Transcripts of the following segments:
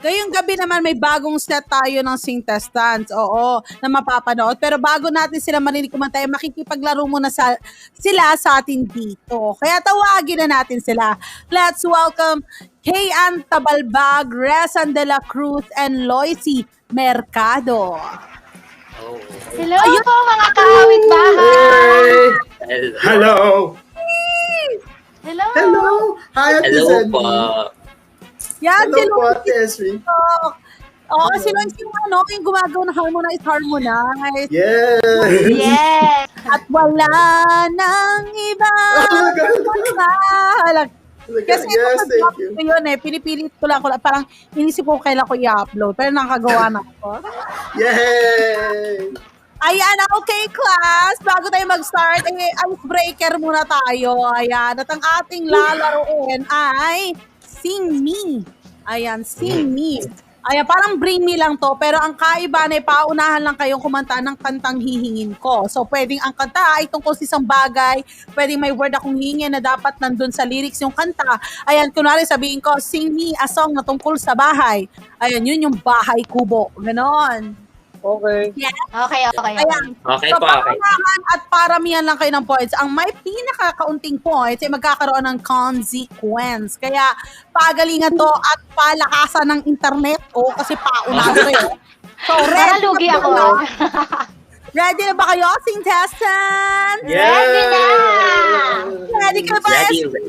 Ngayong gabi naman may bagong set tayo ng Singtestants. Oo, na mapapanood. Pero bago natin sila marinig kumanta, makikipaglaro muna sila sa atin dito. Kaya tawagin na natin sila. Let's welcome Kayan Tabalbag, Rezan de la Cruz, and Loisy Mercado. Hello po mga kahawit bahay! Hello! Hello! Hello! Hi, Ate Hello Sandy. po. Yan, Hello po, Ate Esri. Oo, si Loisy yung gumagawa ng harmonize. Yes! Yes! At wala nang iba. Oh my God. Kasi Yes, thank you. ko yun pinipilit ko lang, parang inisip ko kailan ko i-upload, pero nakagawa na ako. Yay! Ayan, okay class, bago tayo mag-start, icebreaker muna tayo. Ayan, at ang ating lalaroin ay Sing Me. Ayan, Sing Me. Ayan, parang bring me lang to, pero ang kaiba na paunahan lang kayong kumanta ng kantang hihingin ko. So, pwedeng ang kanta ay tungkol sa isang bagay, pwedeng may word akong hingin na dapat nandun sa lyrics yung kanta. Ayan, kunwari sabihin ko, sing me a song na tungkol sa bahay. Ayan, yun yung bahay kubo. Ganon. Okay. Yeah. Okay. Ayan. Okay So, po, okay. paunahan at paramihan lang kayo ng points. Ang may pinakakaunting points ay magkakaroon ng consequence. Kaya, pagalingan to at palakasan ng internet. Kasi paunahan kayo. So, Para lugi ako. Ready na ba kayo, Singtestants? Ready na! Ready ka ba, Ready. Esther?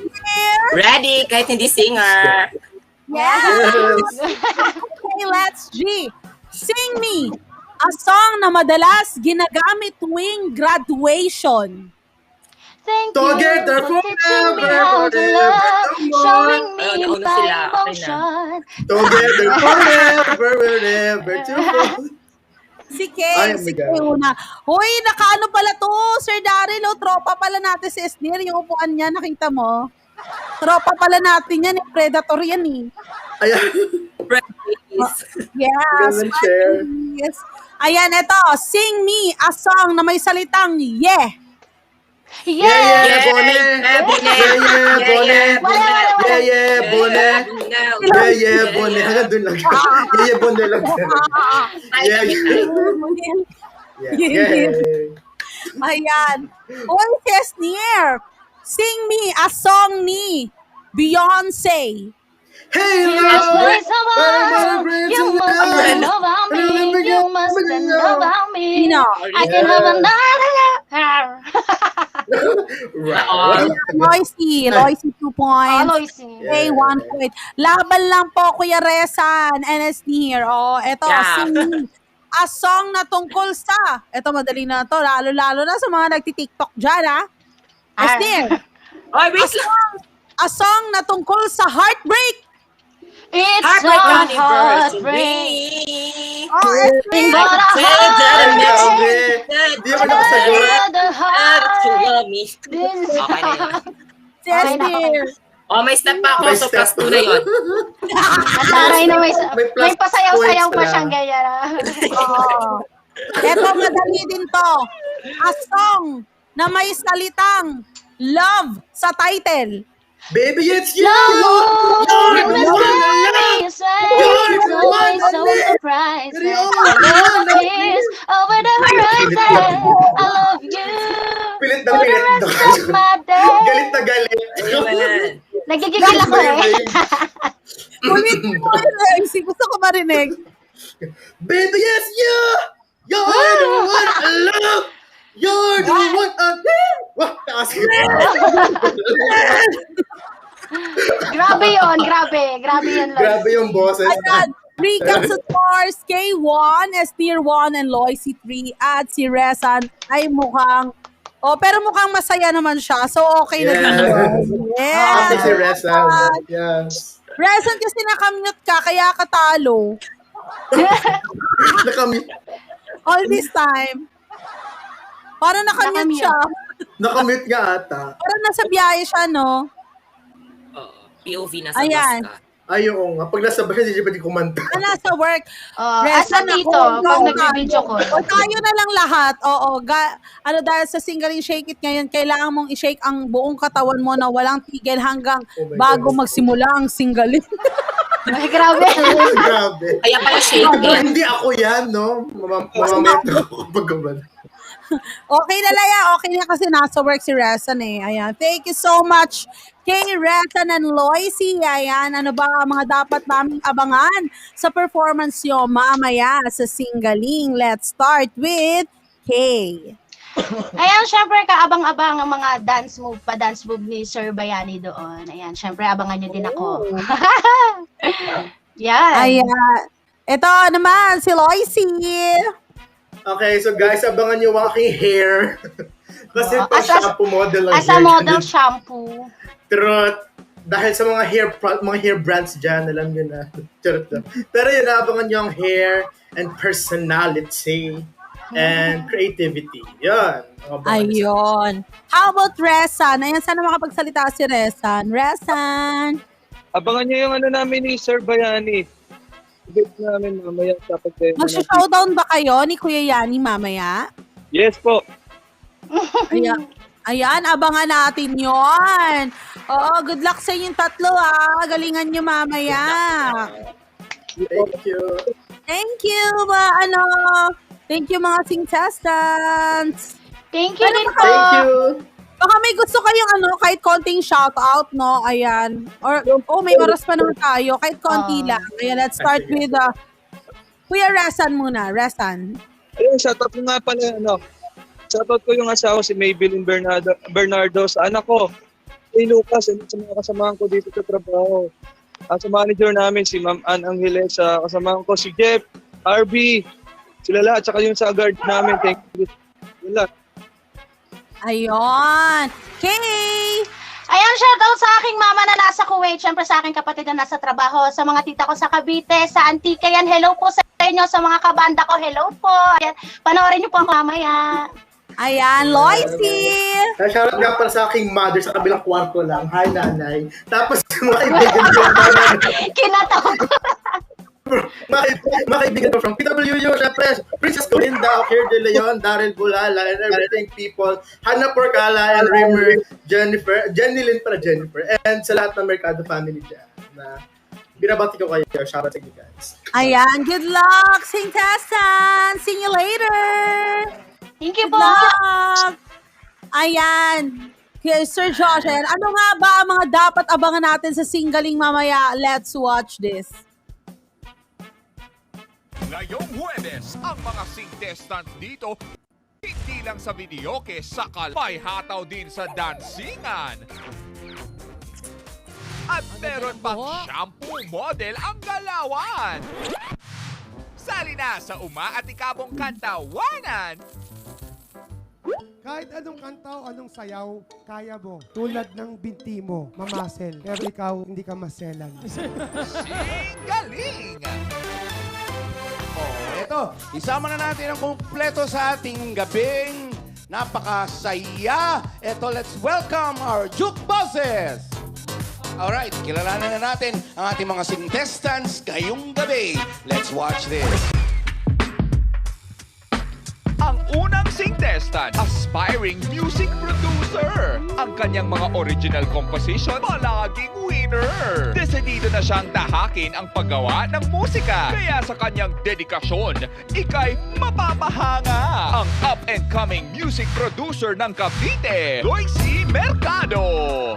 Ready, kahit hindi singer. Yes! Okay, let's G. Sing Me, a song na madalas ginagamit tuwing graduation. Thank Together you for teaching me how to love, showing me Nauna my sila, okay na. emotion. Together forever, wherever to go. Si Kay, Ay, si my God. Kay una. Hoy, nakaano pala to, Sir Daryl, tropa pala natin si Esnir, yung upuan niya, nakita mo? Tropa pala natin yan, predator yan Ayan. Please. Yes, Ganun, share. yes. Ayan, eto, Sing Me, a song na may salitang yeah. Yes! Bone. Bone. Bone. Hanggang dun lang. Bone lang. Ayan. Oy, Esnir, sing me a song ni Beyonce. Hey, Yes, love. boy, someone, you must know about me. You must know about me. I can have another Loisy 2 points. Loisy. Okay, 1 point. Laban lang po, Kuya Rezan and Esnir. Oh, eto, Yeah. sing me a song na tungkol sa, eto madali na to, lalo-lalo na sa mga nagti-TikTok dyan, ha? Esnir, Oy, wait lang. a song na tungkol sa heartbreak. It's Heartbreak a anniversary. Oh, Sing Esnir, but a heartbreak. Di ako nakasagot. The heart. To love me. This is Okay na yun. si Esnir. Oh, may step pa ako, May so step. plus 2 na yun. Taray na May plus may pasayaw-sayaw points pa na. siyang gaya. Oh. Eto, madali din to. A song na may salitang love sa title. Baby, it's you! Love, You're you the one I love! you say You're it's the one always I so need. surprising. You're the only one I Is over the horizon. I love you Pilit na for the pilit. rest of my day. Galit na galit. Ayan. Nagigigil ako eh. Ulit mo yun, gusto ko marinig. Baby, it's you! You're the one I love! You're the one I need! Wah, taas ka. Grabe yun, grabe. Grabe yun, Lois. Grabe yung boses. Ayan, recap sa scores, K1, Estir 1, and Loisy 3, at si Rezan ay mukhang, pero mukhang masaya naman siya, so okay na din yun. Yes! Kasi si Reza. Yes. Rezan kasi nakamute ka, kaya katalo. Nakamute. All this time. Parang nakamute siya. Nakamute nga ata. Parang nasa biyahe siya, no? Oo. POV na sa Ayan. bus ka. Ay, oo nga. Pag nasa bahay, hindi pwede kumanta. Nasa work. Asa dito, pag nag-video call. O tayo na lang lahat. Oo. Dahil sa singling Shake It ngayon, kailangan mong i-shake ang buong katawan mo na walang tigil hanggang Oh my bago God. magsimula ang singling. Ay, grabe. Grabe. Kaya pala shake it. Hindi ako yan, no? Mamametro ako pag gumana. Okay na, Laya. Okay na kasi nasa work si Resan eh. Ayan. Thank you so much kay Resan and Loisy. Ayan. Ano ba ang mga dapat naming abangan sa performance nyo mamaya sa Singaling? Let's start with Kay. Ayan, syempre kaabang-abang ang mga dance move ni Sir Bayani doon. Ayan, syempre abangan nyo din ako. Yan. Ayan. Ito naman, si Loisy. Okay, so guys, abangan nyo ang aking hair. Kasi pag shampoo model ang As a hair. model shampoo. Truth. Dahil sa mga hair brands dyan, alam nyo na. Charot lang. Pero yun, abangan nyo ang hair and personality and creativity. Yun. Ayun. How about Resan? Ayan, sana makapagsalita si Resan. Resan. Abangan niyo yung ano namin ni Sir Bayani. Ibig namin mamaya sa pagtema. Mag-showdown ba kayo ni Kuya Yani mamaya? Yes po. Ayan, abangan natin yon. Oo, good luck sa inyong tatlo Galingan nyo mamaya. Thank you. Thank you, thank you mga singtestants. Thank you din po. Thank you. Baka may gusto kayong kahit konting shoutout, no? Ayan. Or, may oras pa naman tayo. Kahit konti lang. Ayan, let's start with Kuya Resan muna. Resan. Ayun, shoutout ko nga pala, shoutout ko yung asawa si Maybelline Bernardo sa anak ko. Kay Lucas, and sa mga kasamahan ko dito sa trabaho. Sa manager namin, si Ma'am Ann Angeles, sa kasamahan ko si Jeff, RB, sila lahat, tsaka yung sa guard namin. Thank you. Yun lang. Ayun. Kay! Ayan, shoutout sa aking mama na nasa Kuwait. Siyempre sa aking kapatid na nasa trabaho. Sa mga tita ko sa Cavite, sa Antique. Yan, hello po sa inyo. Sa mga kabanda ko, hello po. Ayan, panoorin niyo po ang mamaya. Ayan, Loisy! Shoutout nga pala sa aking mother sa kabilang kwarto lang. Hi, nanay. Tapos mga kaibigan ko. Kinatawag ko. Mga kaibigan ko from PWU, syempre, Princess Colinda, Okier De Leon, Daryl Bulala, and everything people, Hannah Porcala, and Rimmer, Jennifer, and sa lahat ng Mercado family dyan, na binabati ko kayo. Shoutout sa inyo guys. Ayan, good luck, singtestants! See you later! Thank you Good po. luck! Ayan. Kay Sir Josh, ano nga ba ang mga dapat abangan natin sa Singaling mamaya? Let's watch this. Ngayong Huwebes, ang mga singtestants dito, hindi lang sa videoke, sa may hataw din sa dansingan. At meron pang shampoo model ang galawan. Sali na sa umaatikabong kantawanan. Kahit anong kanta o anong sayaw, kaya mo. Tulad ng binti mo, mamasel. Pero ikaw, hindi ka maselan. Singaling! Eto, isama na natin ang kumpleto sa ating gabing napakasaya. Eto, let's welcome our Juke Bosses! Alright, kilalanin na natin ang ating mga singtestants ngayong gabi. Let's watch this. Ang unang singtestant, aspiring music producer. Ang kanyang mga original composition, palaging winner. Desidido na siyang tahakin ang paggawa ng musika. Kaya sa kanyang dedikasyon, ika'y mapapahanga. Ang up-and-coming music producer ng Cavite, Loisy Mercado.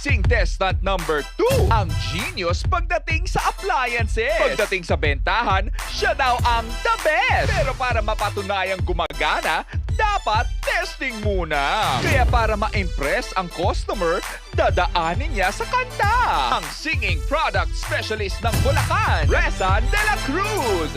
Singtestant number 2, ang genius pagdating sa appliances. Pagdating sa bentahan, siya daw ang the best. Pero para mapatunayang gumagana, dapat testing muna. Kaya para ma-impress ang customer, dadaanin niya sa kanta. Ang singing product specialist ng Bulacan, Resan de la Cruz.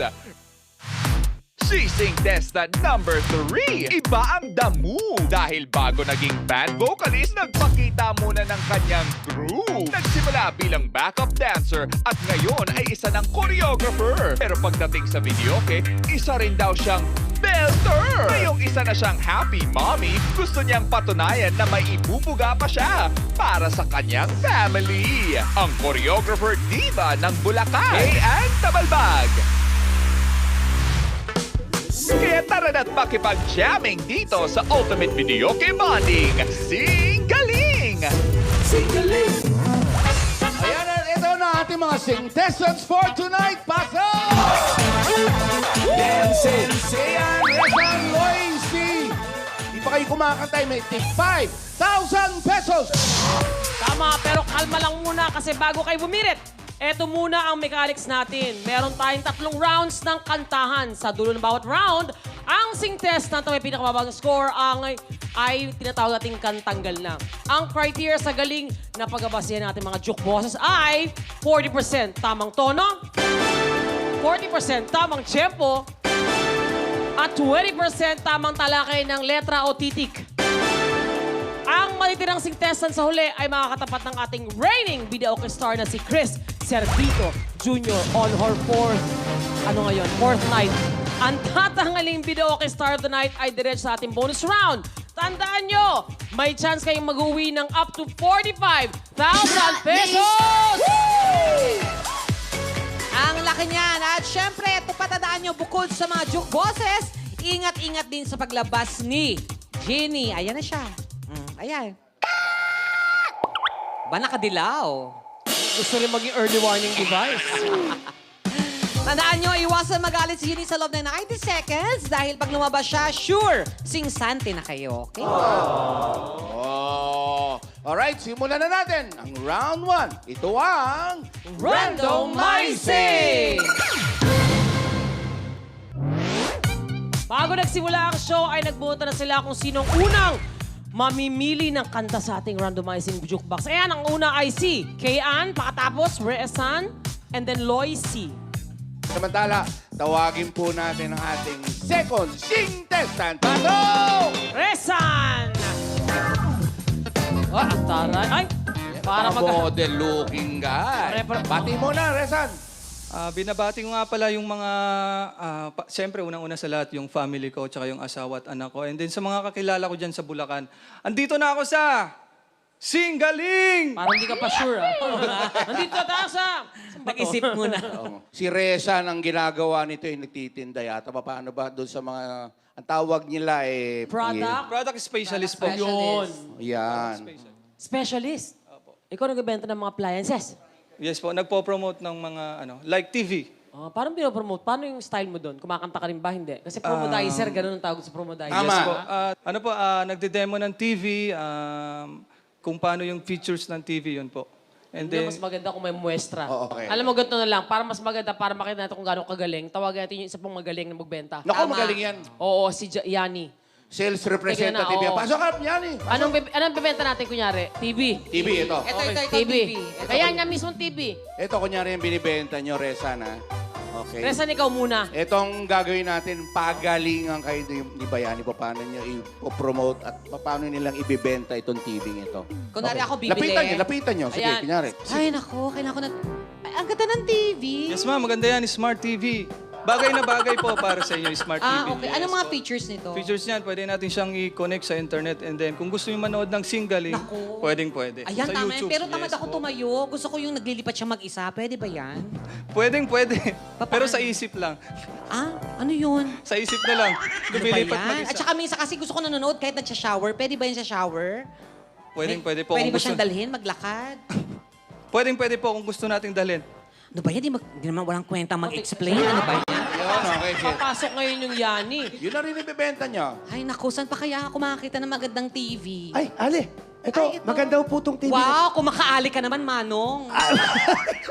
Singtestant number 3, iba ang damu. Dahil bago naging band vocalist, nagpakita muna ng kanyang groove. Nagsimula bilang backup dancer at ngayon ay isa ng choreographer. Pero pagdating sa videoke, isa rin daw siyang belter! Ngayong isa na siyang happy mommy, gusto niyang patunayan na may ibubuga pa siya para sa kanyang family. Ang choreographer diva ng Bulacan, Ann Tabalbag. Kaya tara na't makipag-jamming dito sa Ultimate Videoke Bonding. Singaling! Ayan na, ito na ating mga sing-testants for tonight. Pasok! Sayan, Rezan, Loisy. Di pa kayo kumakantay, may tip 5,000 pesos. Tama, pero kalma lang muna kasi bago kayo bumirit, eto muna ang mechanics natin. Meron tayong 3 rounds ng kantahan. Sa dulo ng bawat round, ang sing test na may pinakamabang score ay tinatawag nating kantanggal na. Ang criteria sa galing na pagbabasehan natin mga juke bosses ay 40% tamang tono, 40% tamang tempo, at 20% tamang talakay ng letra o titik. Ang matitirang sing-testan sa huli ay makakatapat ng ating reigning videoke star na si Chris Servito Jr. on her fourth night. Ang tatangaling videoke star of the night ay direct sa ating bonus round. Tandaan nyo, may chance kayong mag-uwi ng up to 45,000 pesos! Ang laki niyan. At syempre, ito patandaan nyo, bukod sa mga juke bosses, ingat-ingat din sa paglabas ni Ginny. Ayan na siya. Ayan. Ba nakadilaw? Gusto rin maging early warning device. Tandaan nyo, iwasan magalit si Ginny sa loob ng 90 seconds dahil pag lumabas siya, sure, sing-sante na kayo. Okay? Oh. Alright, simulan na natin ang round 1. Ito ang Randomizing! Bago nagsimula ang show, ay nagbuta na sila kung sinong unang mamimili ng kanta sa ating randomizing jukebox. Ayan, ang una ay si Kayan, pakatapos Reesan, and then Loisy. Samantala, tawagin po natin ang ating second sing-testant. Pasok! Reesan! Oh, ang taray. Ay, para Model looking guy. Pare- Bati mo na, Rezan. Binabati ko nga pala yung mga, siyempre unang-una sa lahat yung family ko, tsaka yung asawa at anak ko. And then sa mga kakilala ko dyan sa Bulacan, andito na ako sa Singaling! Parang hindi ka pa sure, ah. Nandito tayo sa... Nag-isip muna. Si Rezan ang ginagawa nito ay nagtitinda yata. Paano ba doon sa mga... Ang tawag nila Product? Product specialist po. Yun. Yan. Specialist. Ikaw nagbebenta ng mga appliances. Yes po, nagpo-promote ng mga, like TV. Paano pinopromote? Paano yung style mo doon? Kumakanta ka rin ba? Hindi. Kasi promodizer, ganun ang tawag sa promodizer. Tama. Yes po, nagde-demo ng TV, kung paano yung features ng TV, yun po. And Hindi, then, mas maganda kung may muestra. Oo, okay. Alam mo, ganito na lang. Para mas maganda, para makita natin kung gaano kagaling, tawagan natin yung isa pong magaling na magbenta. Naku, magaling yan. Oo, si Yani. Sales representative Tingnan yan. na, oo. Pasok ka, yan eh. Anong bebenta natin, kunyari? TV. TV ito. Ito, TV. Ito. Kaya niya mismong TV. Ito, kunyari yung binibenta nyo, Rezan, ha? Okay. Resan, ikaw muna. Itong gagawin natin, pagalingan kayo ni Bayani, paano nyo i-promote at paano nilang ibibenta itong TV ito. Kunwari ako bibili. Lapitan nyo. Sige, Ayan. kunyari. Ay, nako. Kailangan ko na... Ay, ang ganda ng TV. yes ma'am, maganda yan, smart TV. Bagay na bagay po para sa inyo, smart TV. Okay. Yes Anong mga po. features nito? Features niyan, pwede natin siyang i-connect sa internet and then kung gusto nyo manood ng Singaling, Naku. pwede. Ayan, Sa tama yan. YouTube, Pero tamad yes ako po. tumayo. Gusto ko yung naglilipat siya mag-isa. Pwede ba yan? Pwede. Papaano? Pero sa isip lang. Ah, ano yun? Sa isip na lang. Ano ba Lumilipat yan? mag-isa. At saka minsan kasi gusto ko nanonood kahit nagsha-shower. Pwede ba yan sa shower? Pwede po. Pwede kung ba gusto- siyang dalhin, maglakad? Pwede po kung gusto nating dalhin. Ano ba yan? Di naman walang kwenta mag-explain. Ano ba yan? Yun, okay. Sige. Papasok ngayon yung Yani. Yun na rin ibibenta nyo. Ay, naku, saan pa kaya ako makakita ng magandang TV? Ay, Ale, ito, Ay, ito. maganda po itong TV. Wow, kumakaali ka naman, Manong.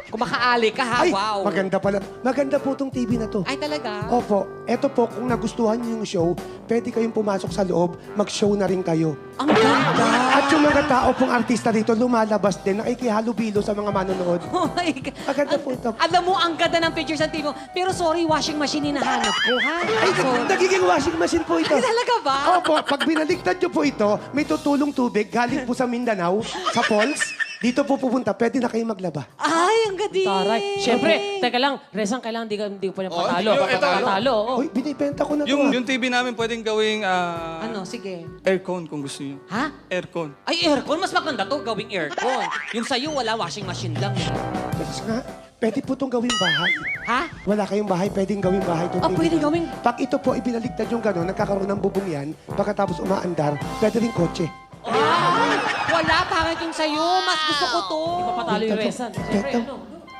Kumakaali ka, ha? Ay, Wow. maganda pala. Maganda po itong TV na to. Ay, talaga? Opo, eto po, kung nagustuhan niyo yung show, pwede kayong pumasok sa loob, mag-show na rin kayo. Ang ganda. At yung mga tao pong artista dito, lumalabas din, nakikihalubilo sa mga manonood. Oh my God. Maganda po ito. Alam mo, ang ganda ng pictures ng TV mo. Pero sorry, washing machine hinahanap ko, ha? Ay, nagiging washing machine po ito. Ay, talaga ba? Opo, pag binaliktad niyo po ito, may tutulong tubig galing po sa Mindanao, sa falls. Dito po pupunta, pwede na kayo maglaba. Ay, ang galing. Taray. Siyempre, teka lang, Rezang, kailangan di pa niya patalo. hindi ka patalo. Patalo, oo. Uy, binibenta ko na to. Yung TV namin pwedeng gawing Ano, sige. aircon kung gusto niyo. Ha? Aircon. Ay, aircon. Mas maganda to, gawing aircon. Yung sa'yo, wala, washing machine lang eh. Kasi nga, pwede po itong gawing bahay. Ha? Wala kayong bahay, pwedeng gawing bahay. Ah, pwedeng gawing- Pag ito po, ibinaligtad yung gano'n, nagkakaroon ng bubong yan, pagkatapos umaandar, pwede rin kotse. Ay, wala, pangit yung sa'yo. Mas gusto ko to. Di pa patalo yung Rezang. Siyempre, Ito. ano?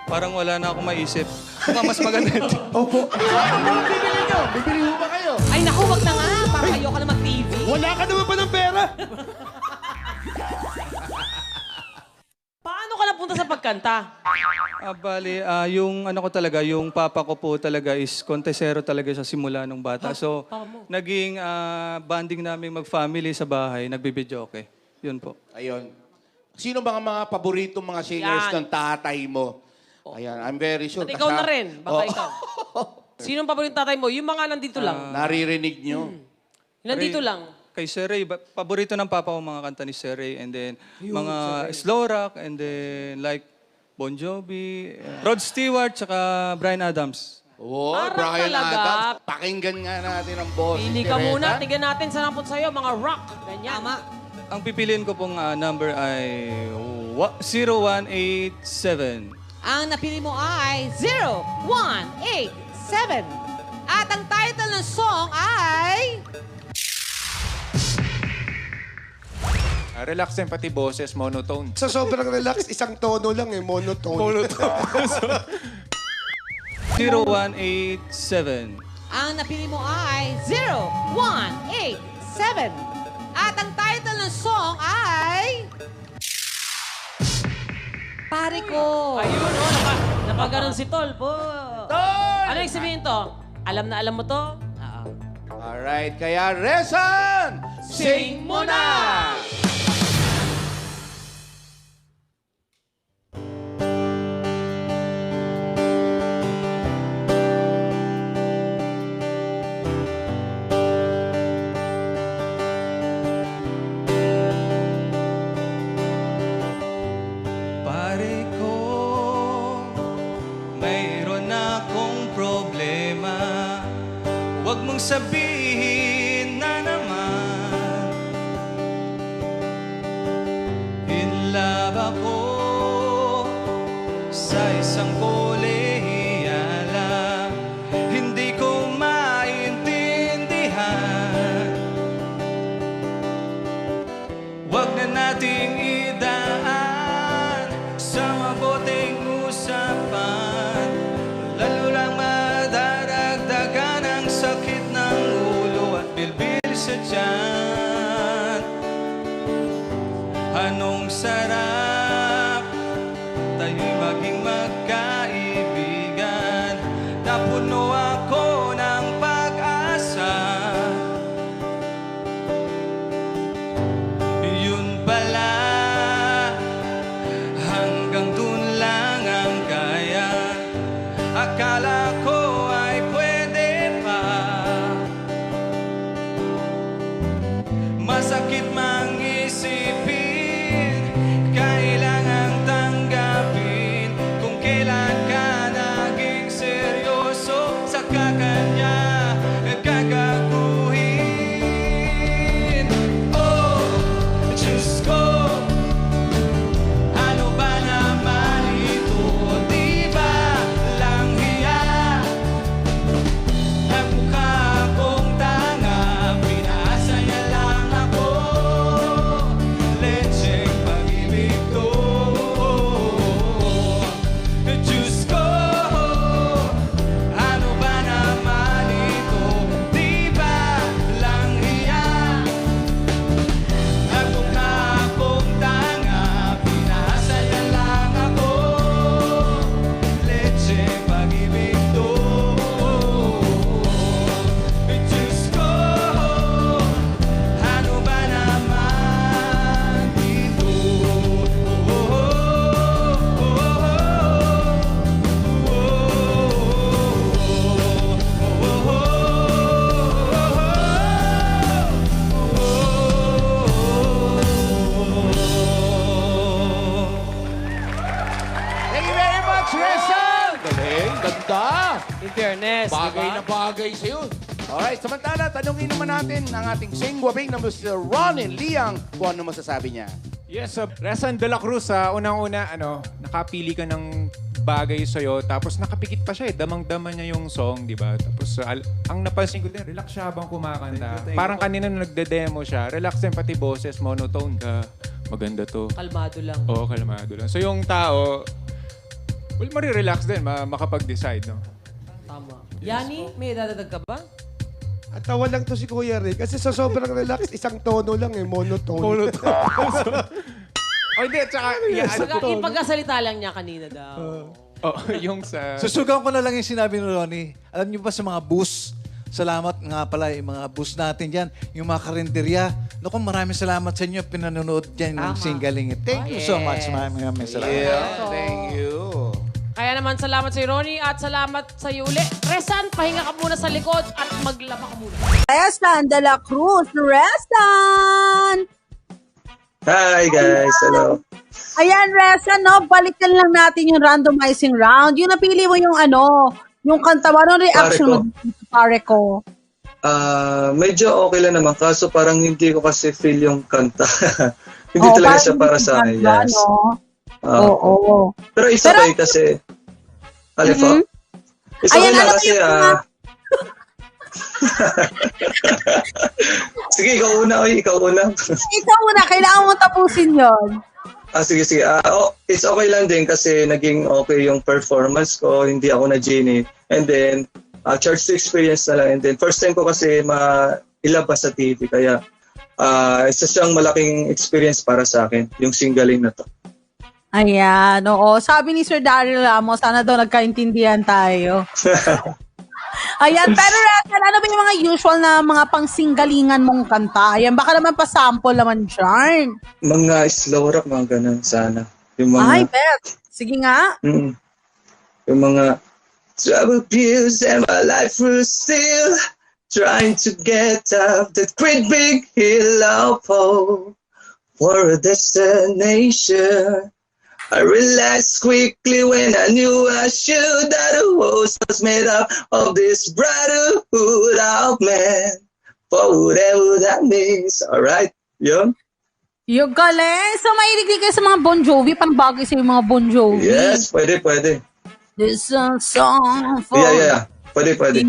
Parang wala na akong maisip. Mas maganda ito. Opo. Bibili nyo! Bibili mo ba kayo? Ay, naku, wag na nga. Para ayoko na mag-TV. Wala ka naman pa ng pera! Paano ka napunta sa pagkanta? Bali, yung ano ko talaga, yung papa ko po talaga is kontesero talaga sa simula nung bata. So, papa mo? naging bonding namin mag-family sa bahay, nagbibidyoke. Yun po. Ayun. Sino ba ang mga paboritong mga singers Yan. ng tatay mo? Ayan, I'm very sure. At ikaw na rin. Baka Oh. ikaw. Sinong paborito tatay mo? Yung mga nandito lang. Naririnig nyo. Nandito lang. Kay Sir Ray, paborito ng papa ko mga kanta ni Sir Ray, and then mga slow rock, and then like Bon Jovi, Rod Stewart, tsaka Bryan Adams. Oh, Parang Brian talaga. Adams. Pakinggan nga natin ang boss. Pili ka muna. Tignan natin sa napot sa'yo. Mga rock. Ganyan. Tama. Ang pipiliin ko pong number ay 0187. Ang napili mo ay 0187. At ang title ng song ay... Relax din pati boses, monotone. Sa sobrang relax, isang tono lang eh, monotone. 0187. Ang napili mo ay 0187. At ang title ng song ay... Pare ko. Ayun, oh. Napaganon si Tol po. Tol! Ano yung sabihin to? Alam na alam mo to? Alright, kaya Rezan, sing mo na! Pare ko, mayroon akong problema. Huwag mong sabihin na naman. In love ako sa isang kolehiyala. Hindi ko maintindihan. Huwag na nating idaan sa mabuting usapan. Lalo lang madaragdagan ang sakit ng ulo at bilbil sa tiyan. Anong sarap tayo'y maging magkaibigan. Napuno ako ng pag-asa. Yun pala, hanggang dun lang ang kaya. Akala ko ay pwede pa. Masakit mang isipin, kailangang tanggapin. Kung kailan ka naging seryoso, saka kanya gagaguhin. Oh, Diyos ko, ano ba naman ito? Di ba lang hiya? Nagmukha akong tanga, pinasaya lang ako. Lecheng pag-ibig ko. Diyos ko, ano ba naman Bagay na bagay sa'yo. Alright, samantala, tanungin naman natin ang ating singwabing na Mr. Ronin Liang kung ano masasabi niya. Yes, Resan de la Cruz, unang-una, nakapili ka ng bagay sa'yo, tapos nakapikit pa siya damang-dama niya yung song, di ba? Tapos ang napansin ko din, relax siya habang kumakanta. Parang kanina nung nagde-demo siya, relax din pati boses, monotone ka. Maganda to. Kalmado lang. Oo, kalmado lang. So yung tao, well, marirelax din, makapag-decide, no? Tama. Yani, may dadagdag ka ba? At tawa lang to si Kuya Rick. Kasi sa sobrang relax, isang tono lang monotone. O hindi, tsaka, Ipagkasalita lang niya kanina daw. yung sa... Susugan ko na lang yung sinabi ni Ronnie. Alam niyo ba sa mga bus, salamat nga pala yung mga bus natin dyan, yung mga karinderya. Naku, maraming salamat sa inyo, pinanonood dyan ng Singaling. Thank you so much. Maraming salamat. Yeah, thank you. Kaya naman, salamat sa Ronnie at salamat sa iyo uli. Resan, pahinga ka muna sa likod at maglaba ka muna. Resan de la Cruz. Resan! Hi guys, hello. Ayan, Resan, no? Balikan lang natin yung randomizing round. Yung napili mo yung yung kanta mo. Anong reaction mo dito, pare ko? Medyo okay lang naman, kaso parang hindi ko kasi feel yung kanta. Hindi talaga siya para sa akin. Yes. Oo. Pero it's okay kasi, Alifa, it's okay lang kasi, sige, ikaw una. Ikaw una, kailangan mo tapusin yon. Sige. It's okay lang din kasi naging okay yung performance ko, hindi ako na-genie. And then, church experience na lang. And then, first time ko kasi ilabas sa TV. Kaya, isa siyang malaking experience para sa akin, yung Singaling na to. Ayan, oo. Sabi ni Sir Daryl Ramos, sana daw nagkaintindihan tayo. Ayan, pero Resan, ano ba yung mga usual na mga pang-singgalingan mong kanta? Ayan, baka naman pa-sample naman dyan. Mga slow rock, mga ganun sana. Yung mga, Ay, bet. Sige nga. Yung mga trouble pills and my life was still trying to get up that great big hill of hope for a destination. I realized quickly when I knew I should that the world was made up of this brotherhood of man. For whatever that means. Alright? Yun? Yung galing. So, mahilig kayo sa mga Bon Jovi. Pang bagay sa mga Bon Jovi. Yes, pwede. This song for... Yeah. Pwede.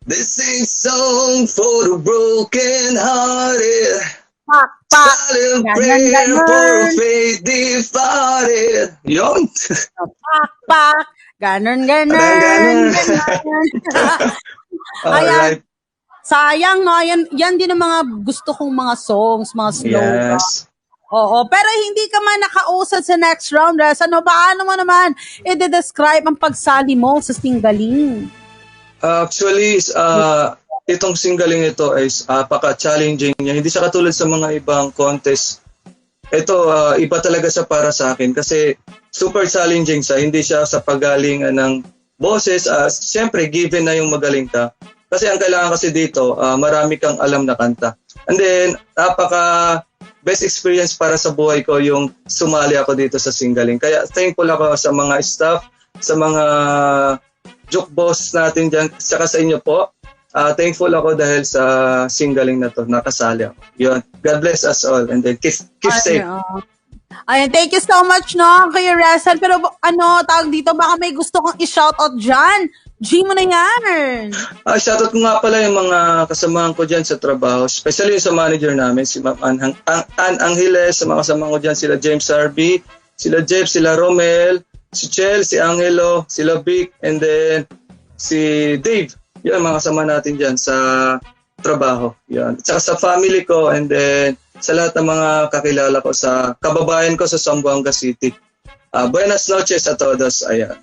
This ain't song for the broken hearted. Pak. Silent prayer for faith departed. Yun. Pak. Ganon. Alright. Sayang, no? Yan din ang mga gusto kong mga songs, mga slow. Yes. Oo. Pero hindi ka man nakausad sa next round, Resan. Paano mo naman i-describe ang pagsali mo sa Singaling? Actually, itong Singaling ito ay paka-challenging niya. Hindi siya katulad sa mga ibang contest. Ito, iba talaga siya para sa akin kasi super challenging siya. Hindi siya sa pagalingan ng boses. Siyempre, given na yung magaling ka. Kasi ang kailangan kasi dito, marami kang alam na kanta. And then, best experience para sa buhay ko yung sumali ako dito sa Singaling. Kaya thankful ako sa mga staff, sa mga juke boss natin dyan, saka sa inyo po. Thankful ako dahil sa Singaling na to, nakasali ako. Yun. God bless us all and then keep safe. Ayan, thank you so much, no, Kuya Resan. Pero tawag dito, baka may gusto kong i-shoutout dyan. G mo na yan. Shoutout ko nga pala yung mga kasamahan ko dyan sa trabaho, especially yung sa manager namin, si Ma'am Ann Angeles, sa mga kasamahan ko dyan, sila James Harvey, sila Jeff, sila Romel, si Chel, si Angelo, sila Vic, and then si Dave. Yan, mga kasama natin dyan sa trabaho. Yan. At saka sa family ko and then sa lahat ng mga kakilala ko sa kababayan ko sa Zamboanga City. Buenas noches a todos. Ayan.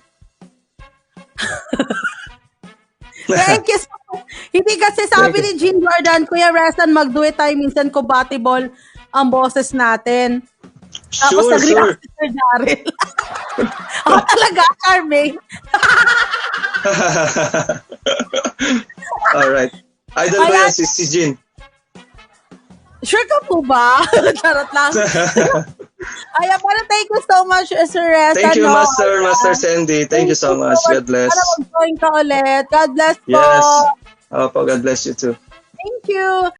Thank you so much. Hindi kasi sabi ni Jean Jordan, Kuya Resan, mag-duet tayo minsan compatible ang boses natin. Tapos nag-react si Sir Daryl. Ako talaga, Charmaine. Alright. Idol ko yan si Jean. Sure ka po ba? Charot lang. Ayan, pero thank you so much, Sir Reza. Thank you, no? Master Sandy. Thank you so much. God bless. Sana mag-join ka ulit. God bless po. Yes. Opo, God bless you too. Thank you.